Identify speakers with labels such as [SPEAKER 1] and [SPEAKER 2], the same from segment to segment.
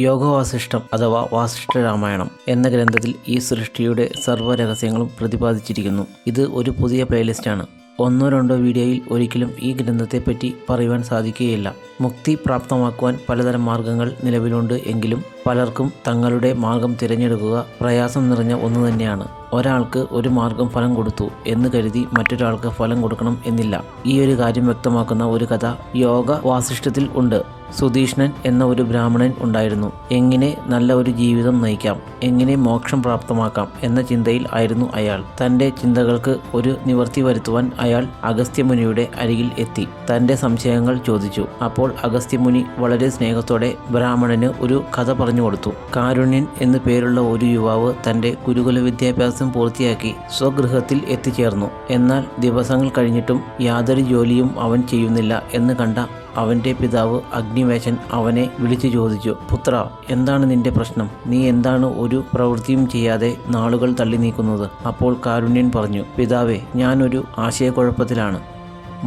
[SPEAKER 1] യോഗവാസിഷ്ടം അഥവാ വാസിഷ്ഠ രാമായണം എന്ന ഗ്രന്ഥത്തിൽ ഈ സൃഷ്ടിയുടെ സർവ്വ രഹസ്യങ്ങളും പ്രതിപാദിച്ചിരിക്കുന്നു. ഇത് ഒരു പുതിയ പ്ലേലിസ്റ്റാണ്. ഒന്നോ രണ്ടോ വീഡിയോയിൽ ഒരിക്കലും ഈ ഗ്രന്ഥത്തെപ്പറ്റി പറയുവാൻ സാധിക്കുകയില്ല. മുക്തി പ്രാപ്തമാക്കുവാൻ പലതരം മാർഗങ്ങൾ നിലവിലുണ്ട് എങ്കിലും പലർക്കും തങ്ങളുടെ മാർഗം തിരഞ്ഞെടുക്കുക പ്രയാസം നിറഞ്ഞ ഒന്നു തന്നെയാണ്. ഒരാൾക്ക് ഒരു മാർഗം ഫലം കൊടുത്തു എന്ന് കരുതി മറ്റൊരാൾക്ക് ഫലം കൊടുക്കണം എന്നില്ല. ഈ ഒരു കാര്യം വ്യക്തമാക്കുന്ന ഒരു കഥ യോഗ വാസിഷ്ഠത്തിൽ ഉണ്ട്. സുധീഷ്ണൻ എന്ന ഒരു ബ്രാഹ്മണൻ ഉണ്ടായിരുന്നു. എങ്ങനെ നല്ല ഒരു ജീവിതം നയിക്കാം, എങ്ങനെ മോക്ഷം പ്രാപ്തമാക്കാം എന്ന ചിന്തയിൽ ആയിരുന്നു അയാൾ. തൻ്റെ ചിന്തകൾക്ക് ഒരു നിവൃത്തി വരുത്തുവാൻ അയാൾ അഗസ്ത്യമുനിയുടെ അരികിൽ എത്തി തൻ്റെ സംശയങ്ങൾ ചോദിച്ചു. അപ്പോൾ അഗസ്ത്യമുനി വളരെ സ്നേഹത്തോടെ ബ്രാഹ്മണന് ഒരു കഥ പറഞ്ഞു കൊടുത്തു. കാരുണ്യൻ എന്നു പേരുള്ള ഒരു യുവാവ് തൻ്റെ ഗുരുകുല വിദ്യാഭ്യാസം പൂർത്തിയാക്കി സ്വഗൃഹത്തിൽ എത്തിച്ചേർന്നു. എന്നാൽ ദിവസങ്ങൾ കഴിഞ്ഞിട്ടും യാതൊരു ജോലിയും അവൻ ചെയ്യുന്നില്ല എന്ന് കണ്ട അവൻ്റെ പിതാവ് അഗ്നിവേശൻ അവനെ വിളിച്ചു ചോദിച്ചു, പുത്ര, എന്താണ് നിന്റെ പ്രശ്നം? നീ എന്താണ് ഒരു പ്രവൃത്തിയും ചെയ്യാതെ നാളുകൾ തള്ളി നീക്കുന്നത്? അപ്പോൾ കാരുണ്യൻ പറഞ്ഞു, പിതാവേ, ഞാനൊരു ആശയക്കുഴപ്പത്തിലാണ്.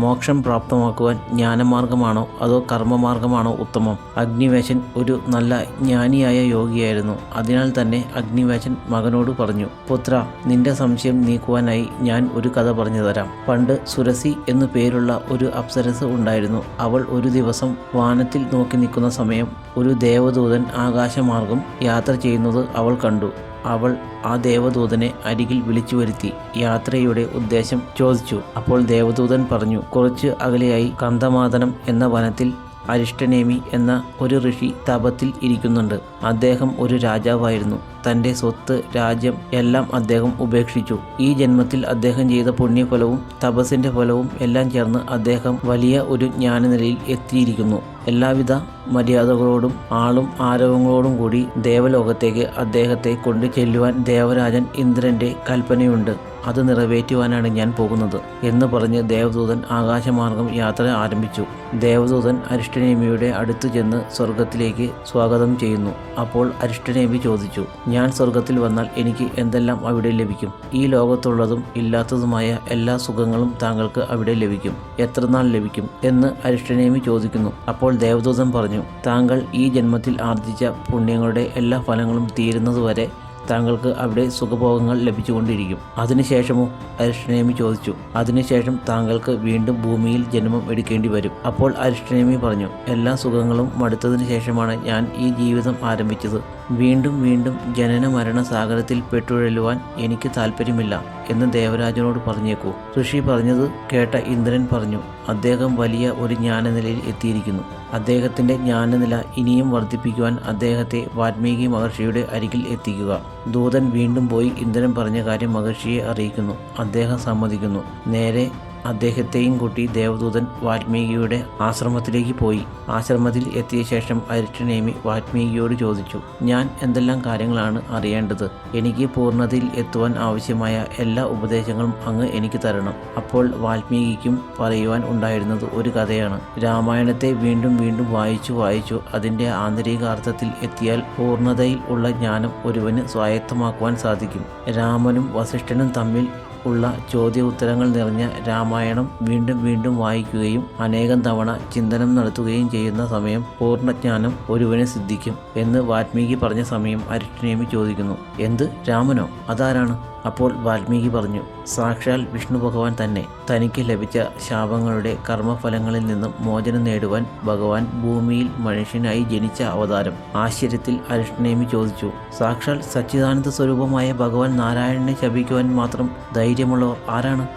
[SPEAKER 1] മോക്ഷം പ്രാപ്തമാക്കുവാൻ ജ്ഞാനമാർഗമാണോ അതോ കർമ്മമാർഗമാണോ ഉത്തമം? അഗ്നിവേശൻ ഒരു നല്ല ജ്ഞാനിയായ യോഗിയായിരുന്നു. അതിനാൽ തന്നെ അഗ്നിവേശൻ മകനോട് പറഞ്ഞു, പുത്ര, നിന്റെ സംശയം നീക്കുവാനായി ഞാൻ ഒരു കഥ പറഞ്ഞു തരാം. പണ്ട് സുരസി എന്നു പേരുള്ള ഒരു അപ്സരസ് ഉണ്ടായിരുന്നു. അവൾ ഒരു ദിവസം വാനത്തിൽ നോക്കി നിൽക്കുന്ന സമയം ഒരു ദേവദൂതൻ ആകാശമാർഗം യാത്ര ചെയ്യുന്നത് അവൾ കണ്ടു. അവൾ ആ ദേവദൂതനെ അരികിൽ വിളിച്ചു വരുത്തി യാത്രയുടെ ഉദ്ദേശം ചോദിച്ചു. അപ്പോൾ ദേവദൂതൻ പറഞ്ഞു, കുറച്ച് അകലെയായി കന്ദമാദനം എന്ന വനത്തിൽ അരിഷ്ടനേമി എന്ന ഒരു ഋഷി തപത്തിൽ ഇരിക്കുന്നുണ്ട്. അദ്ദേഹം ഒരു രാജാവായിരുന്നു. തൻ്റെ സ്വത്ത്, രാജ്യം എല്ലാം അദ്ദേഹം ഉപേക്ഷിച്ചു. ഈ ജന്മത്തിൽ അദ്ദേഹം ചെയ്ത പുണ്യഫലവും തപസ്സിൻ്റെ ഫലവും എല്ലാം ചേർന്ന് അദ്ദേഹം വലിയ ഒരു ജ്ഞാനനിലയിൽ എത്തിയിരിക്കുന്നു. എല്ലാവിധ മര്യാദകളോടും ആളും ആരവങ്ങളോടും കൂടി ദേവലോകത്തേക്ക് അദ്ദേഹത്തെ കൊണ്ടു ചെല്ലുവാൻ ദേവരാജൻ ഇന്ദ്രൻ്റെ കൽപ്പനയുണ്ട്. അത് നിറവേറ്റുവാനാണ് ഞാൻ പോകുന്നത് എന്ന് പറഞ്ഞ് ദേവദൂതൻ ആകാശമാർഗം യാത്ര ആരംഭിച്ചു. ദേവദൂതൻ അരിഷ്ടനേമിയുടെ അടുത്തു ചെന്ന് സ്വർഗത്തിലേക്ക് സ്വാഗതം ചെയ്യുന്നു. അപ്പോൾ അരിഷ്ടനേമി ചോദിച്ചു, ഞാൻ സ്വർഗത്തിൽ വന്നാൽ എനിക്ക് എന്തെല്ലാം അവിടെ ലഭിക്കും? ഈ ലോകത്തുള്ളതും ഇല്ലാത്തതുമായ എല്ലാ സുഖങ്ങളും താങ്കൾക്ക് അവിടെ ലഭിക്കും. എത്ര നാൾ ലഭിക്കും എന്ന് അരിഷ്ടനേമി ചോദിക്കുന്നു. അപ്പോൾ ദേവദൂതൻ പറഞ്ഞു, താങ്കൾ ഈ ജന്മത്തിൽ ആർജിച്ച പുണ്യങ്ങളുടെ എല്ലാ ഫലങ്ങളും തീരുന്നതുവരെ താങ്കൾക്ക് അവിടെ സുഖഭോഗങ്ങൾ ലഭിച്ചുകൊണ്ടിരിക്കും. അതിനുശേഷമോ? അരിഷ്ടനേമി ചോദിച്ചു. അതിനുശേഷം താങ്കൾക്ക് വീണ്ടും ഭൂമിയിൽ ജന്മം എടുക്കേണ്ടി വരും. അപ്പോൾ അരിഷ്ടനേമി പറഞ്ഞു, എല്ലാ സുഖങ്ങളും മടുത്തതിനു ശേഷമാണ് ഞാൻ ഈ ജീവിതം ആരംഭിച്ചത്. വീണ്ടും വീണ്ടും ജനന മരണ സാഗരത്തിൽ പെട്ടുഴലുവാൻ എനിക്ക് താല്പര്യമില്ല എന്ന് ദേവരാജനോട് പറഞ്ഞേക്കൂ. ഋഷി പറഞ്ഞത് കേട്ട ഇന്ദ്രൻ പറഞ്ഞു, അദ്ദേഹം വലിയ ഒരു ജ്ഞാനനിലയിൽ എത്തിയിരിക്കുന്നു. അദ്ദേഹത്തിൻ്റെ ജ്ഞാനനില ഇനിയും വർദ്ധിപ്പിക്കുവാൻ അദ്ദേഹത്തെ വാൽമീകി മഹർഷിയുടെ അരികിൽ എത്തിക്കുക. ദൂതൻ വീണ്ടും പോയി ഇന്ദ്രൻ പറഞ്ഞ കാര്യം മഹർഷിയെ അറിയിക്കുന്നു. അദ്ദേഹം സമ്മതിക്കുന്നു. നേരെ അദ്ദേഹത്തെയും കൂട്ടി ദേവദൂതൻ വാൽമീകിയുടെ ആശ്രമത്തിലേക്ക് പോയി. ആശ്രമത്തിൽ എത്തിയ ശേഷം അരിഷ്ടനേമി വാൽമീകിയോട് ചോദിച്ചു, ഞാൻ എന്തെല്ലാം കാര്യങ്ങളാണ് അറിയേണ്ടത്? എനിക്ക് പൂർണ്ണതയിൽ എത്തുവാൻ ആവശ്യമായ എല്ലാ ഉപദേശങ്ങളും അങ്ങ് എനിക്ക് തരണം. അപ്പോൾ വാൽമീകിക്കും പറയുവാൻ ഉണ്ടായിരുന്നത് ഒരു കഥയാണ്. രാമായണത്തെ വീണ്ടും വീണ്ടും വായിച്ചു അതിൻ്റെ ആന്തരികാർത്ഥത്തിൽ എത്തിയാൽ പൂർണ്ണതയിൽ ഉള്ള ജ്ഞാനം ഒരുവന് സ്വായത്തമാക്കുവാൻ സാധിക്കും. രാമനും വസിഷ്ഠനും തമ്മിൽ ഉള്ള ചോദ്യ ഉത്തരങ്ങൾ നിറഞ്ഞ രാമായണം വീണ്ടും വീണ്ടും വായിക്കുകയും അനേകം തവണ ചിന്തനം നടത്തുകയും ചെയ്യുന്ന സമയം പൂർണ്ണജ്ഞാനം ഒരുവന് സിദ്ധിക്കും എന്ന് വാൽമീകി പറഞ്ഞ സമയം അരിഷ്ടനേമി ചോദിക്കുന്നു, എന്ത്, രാമനോ? അതാരാണ്? അപ്പോൾ വാൽമീകി പറഞ്ഞു, സാക്ഷാൽ വിഷ്ണു ഭഗവാൻ തന്നെ. തനിക്ക് ലഭിച്ച ശാപങ്ങളുടെ കർമ്മഫലങ്ങളിൽ നിന്നും മോചനം നേടുവാൻ ഭഗവാൻ ഭൂമിയിൽ മനുഷ്യനായി ജനിച്ച അവതാരം. ആശ്ചര്യത്തിൽ അരിഷ്ടനേമി ചോദിച്ചു, സാക്ഷാൽ സച്ചിദാനന്ദ സ്വരൂപമായ ഭഗവാൻ നാരായണനെ ശപിക്കുവാൻ മാത്രം ധൈര്യമുള്ളവർ ആരാണ്?